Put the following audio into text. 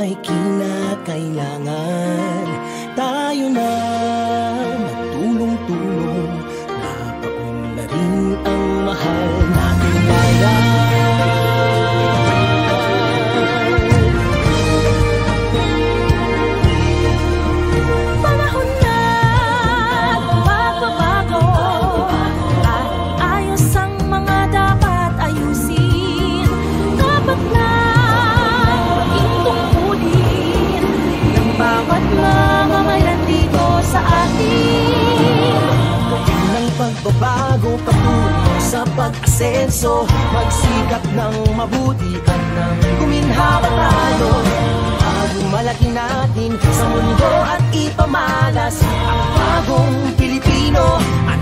ay kinakailangan. Tayo na magtulong-tulong, napaunlarin ang mahal nating bayan. Panahon na magbabago, at iayos ang mga dapat ayusin. Dapat na maging tungkulin ng bawat mamamayan dito sa atin. Ng pagbabago patungo sa pag-asenso, magsikap ng mabuti at ng guminhawa tayo. Malaki natin sa mundo at ipamalas ang bagong Pilipino at